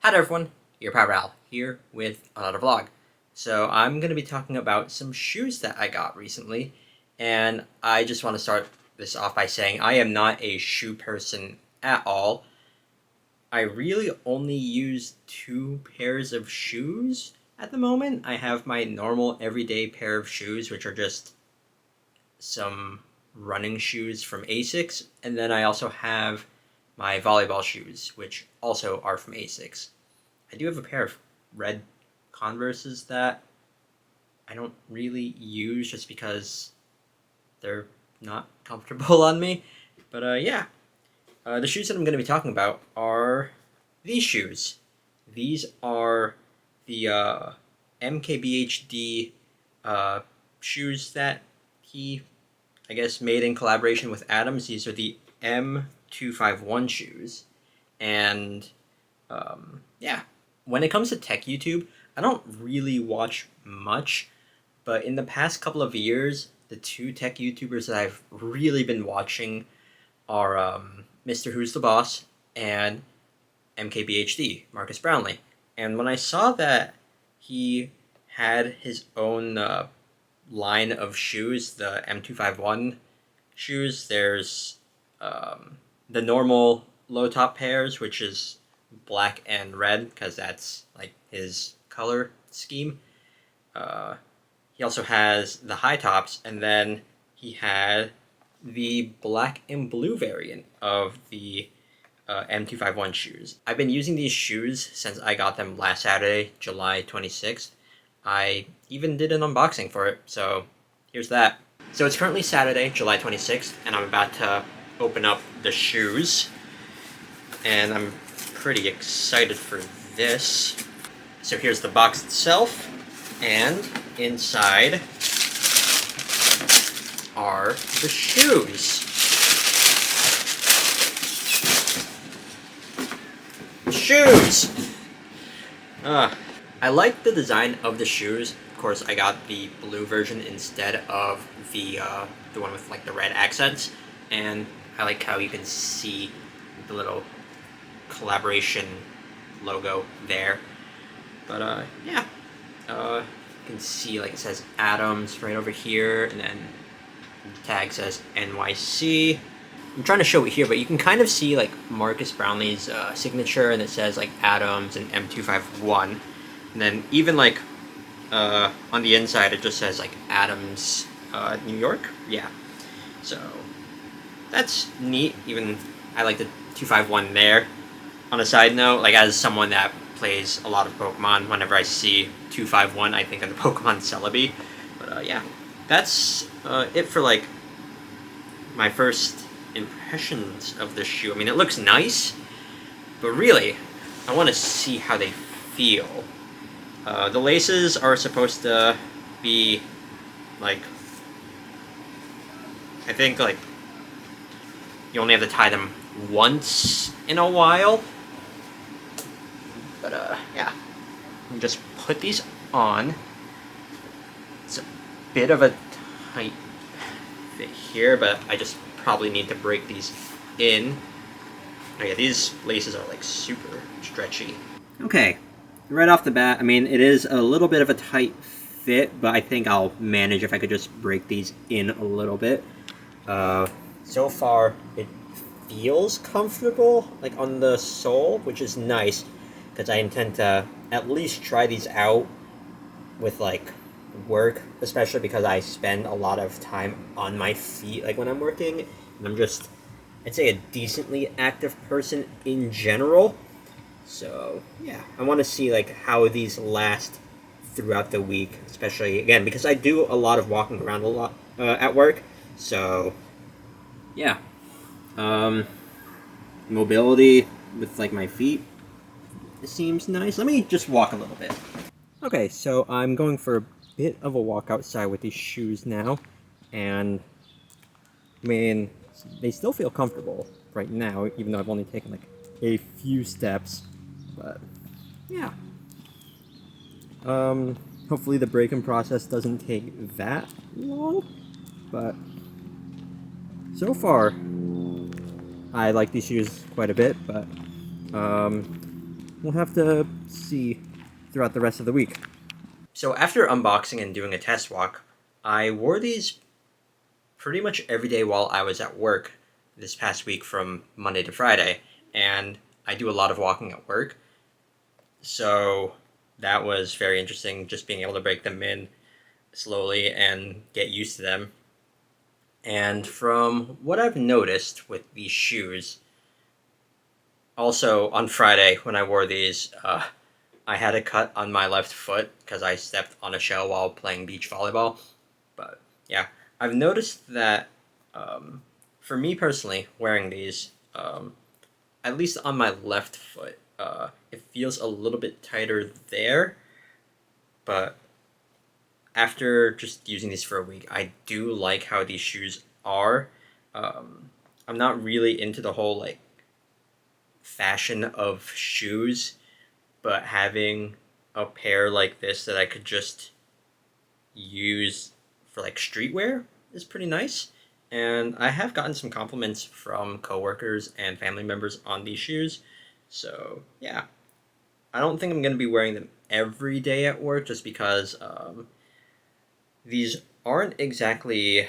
Hi there everyone, your Power Al here with another vlog. So I'm going to be talking about some shoes that I got recently, and I just want to start this off by saying I am not a shoe person at all. I really only use 2 pairs of shoes at the moment. I have my normal everyday pair of shoes, which are just some running shoes from Asics, and then I also have my volleyball shoes, which also are from Asics. I do have a pair of red Converses that I don't really use just because they're not comfortable on me. But yeah, the shoes that I'm going to be talking about are these shoes. These are the MKBHD shoes that he, I guess, made in collaboration with Adams. These are the M251 shoes. And yeah, when it comes to tech YouTube, I don't really watch much, but in the past couple of years, the 2 tech YouTubers that I've really been watching are Mr. Who's the Boss and MKBHD, Marcus Brownlee. And when I saw that he had his own line of shoes, the M251 shoes, there's the normal low top pairs, which is black and red because that's like his color scheme. He also has the high tops, and then he had the black and blue variant of the M251 shoes. I've been using these shoes since I got them last Saturday, July 26th. I even did an unboxing for it, so here's that. So it's currently Saturday, July 26th, and I'm about to open up the shoes, and I'm pretty excited for this. So here's the box itself, and inside are the shoes. I like the design of the shoes. Of course, I got the blue version instead of the one with like the red accents, and I like how you can see the little collaboration logo there. But yeah, you can see like it says Adams right over here, and then the tag says NYC. I'm trying to show it here, but you can kind of see like Marcus Brownlee's signature, and it says like Adams and M251, and then even like on the inside it just says like Adams, New York. Yeah, so that's neat. Even I like the 251 there. On a side note, like as someone that plays a lot of Pokemon, whenever I see 251, I think of the Pokemon Celebi. But yeah, that's it for like my first impressions of the shoe. I mean, it looks nice, but really, I want to see how they feel. The laces are supposed to be like, I think like you only have to tie them once in a while. But yeah, you just put these on. It's a bit of a tight fit here, but I just probably need to break these in. Oh yeah, these laces are like super stretchy. Okay, right off the bat, I mean, it is a little bit of a tight fit, but I think I'll manage if I could just break these in a little bit. So far, it feels comfortable, like on the sole, which is nice, because I intend to at least try these out with like work, especially because I spend a lot of time on my feet like when I'm working, and I'm just, I'd say, a decently active person in general. So yeah, I want to see like how these last throughout the week, especially again because I do a lot of walking around a lot at work. So yeah, mobility with like my feet, it seems nice. Let me just walk a little bit. Okay, so I'm going for a bit of a walk outside with these shoes now, and I mean, they still feel comfortable right now, even though I've only taken like a few steps, but yeah. Hopefully the break-in process doesn't take that long, but so far I like these shoes quite a bit, but we'll have to see throughout the rest of the week. So after unboxing and doing a test walk, I wore these pretty much every day while I was at work this past week from Monday to Friday, and I do a lot of walking at work, so that was very interesting, just being able to break them in slowly and get used to them. And from what I've noticed with these shoes, also on Friday when I wore these, I had a cut on my left foot because I stepped on a shell while playing beach volleyball. But yeah, I've noticed that for me personally, wearing these, at least on my left foot, it feels a little bit tighter there. But after just using these for a week, I do like how these shoes are. I'm not really into the whole like fashion of shoes, but having a pair like this that I could just use for like streetwear is pretty nice. And I have gotten some compliments from coworkers and family members on these shoes. So yeah, I don't think I'm going to be wearing them every day at work just because these aren't exactly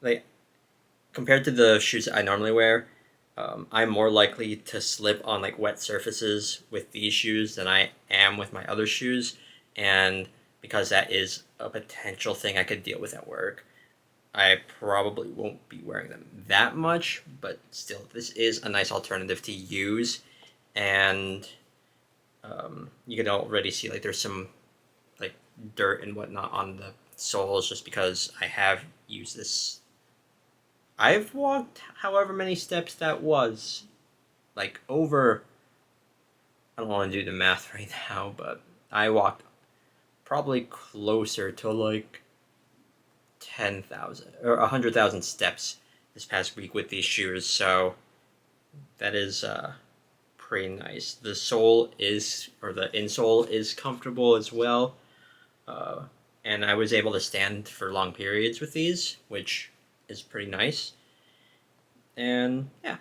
like compared to the shoes I normally wear. I'm more likely to slip on like wet surfaces with these shoes than I am with my other shoes, and because that is a potential thing I could deal with at work, I probably won't be wearing them that much. But still, this is a nice alternative to use, and you can already see like there's some like dirt and whatnot on the soles just because I have used this. I've walked however many steps that was, like over. I don't want to do the math right now, but I walked probably closer to like 10,000 or 100,000 steps this past week with these shoes. So that is pretty nice. The sole is, or the insole is comfortable as well. Uh, and I was able to stand for long periods with these, which is pretty nice. And yeah,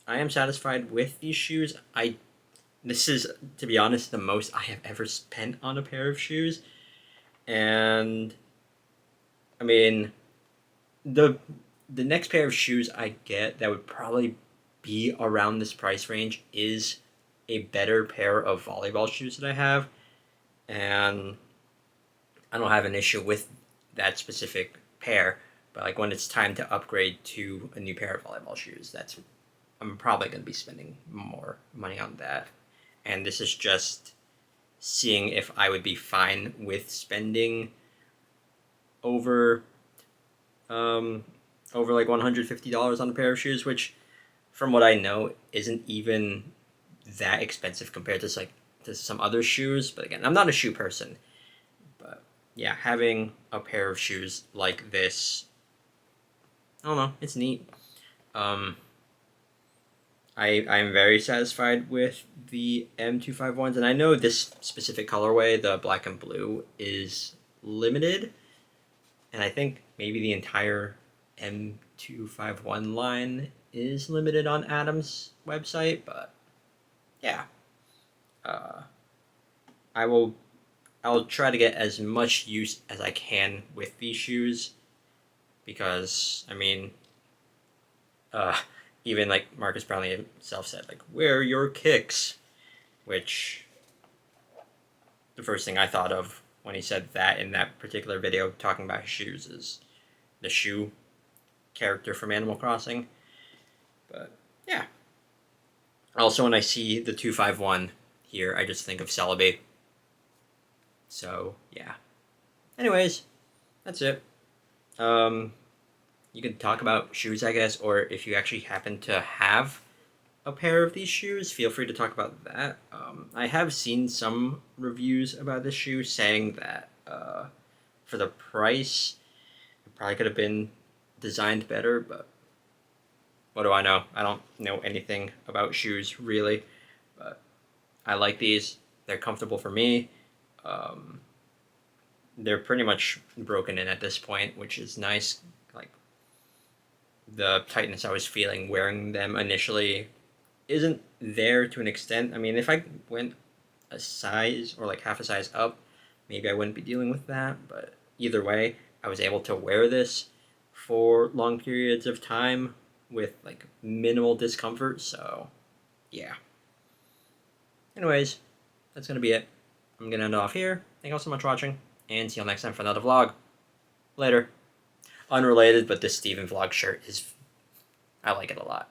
I am satisfied with these shoes. This is, to be honest, the most I have ever spent on a pair of shoes. And I mean, the the next pair of shoes I get that would probably be around this price range is a better pair of volleyball shoes that I have, and I don't have an issue with that specific pair. But like when it's time to upgrade to a new pair of volleyball shoes, that's I'm probably going to be spending more money on that. And this is just seeing if I would be fine with spending over um, over like $150 on a pair of shoes, which from what I know isn't even that expensive compared to like to some other shoes. But again, I'm not a shoe person. But yeah, having a pair of shoes like this, I don't know, it's neat. Um, I'm very satisfied with the M251s, and I know this specific colorway, the black and blue, is limited, and I think maybe the entire M251 line is limited on Adam's website, but yeah, uh, I will I'll try to get as much use as I can with these shoes because I mean, uh, even like Marcus Brownlee himself said, like wear your kicks, which the first thing I thought of when he said that in that particular video talking about his shoes is the shoe character from Animal Crossing. But yeah. Also, when I see the 251 here, I just think of Celebi. So yeah. Anyways, that's it. You can talk about shoes, I guess, or if you actually happen to have a pair of these shoes, feel free to talk about that. I have seen some reviews about this shoe saying that for the price, it probably could have been designed better, but what do I know? I don't know anything about shoes, really, but I like these. They're comfortable for me. Um, they're pretty much broken in at this point, which is nice. Like, the tightness I was feeling wearing them initially isn't there to an extent. I mean, if I went a size or like half a size up, maybe I wouldn't be dealing with that. But either way, I was able to wear this for long periods of time with like minimal discomfort. So, yeah. Anyways, that's gonna be it. I'm gonna end off here. Thank you all so much for watching, and see you all next time for another vlog. Later. Unrelated, but this Steven vlog shirt is, I like it a lot.